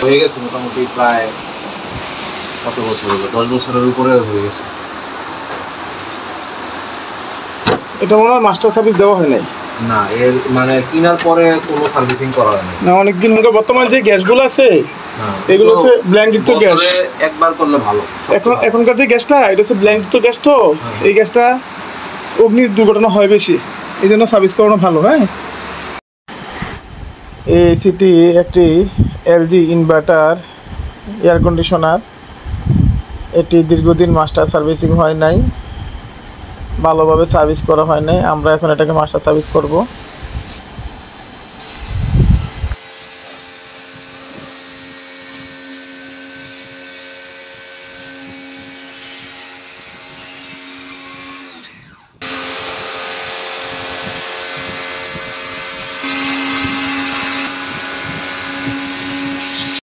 হয়ে গেছে মোটামুটি প্রায় কত বছর হলো, 10 বছরের উপরে হয়ে গেছে। এটা মনে হয় মাস্টার সার্ভিস দেওয়া হয় নাই। না, এর মানে কেনার পরে কোনো সার্ভিসিং করা হয় না, অনেকদিন আগে। বর্তমানে যে গ্যাসগুলো আছে এগুলো হচ্ছে ব্ল্যাঙ্কযুক্ত গ্যাস। একবার করলে ভালো। এখনকার যে গ্যাসটা এটা হচ্ছে ব্ল্যাঙ্কযুক্ত গ্যাস, তো এই গ্যাসটা অগ্নি দুর্ঘটনা হয় বেশি, এই জন্য সার্ভিস করানো ভালো। হ্যাঁ, এসিটি একটি এলজি ইনভার্টার এয়ার কন্ডিশনার। এটি দীর্ঘদিন মাস্টার সার্ভিসিং হয় নাই, ভালোভাবে সার্ভিস করা হয় নাই। আমরা এখন এটাকে মাস্টার সার্ভিস করব।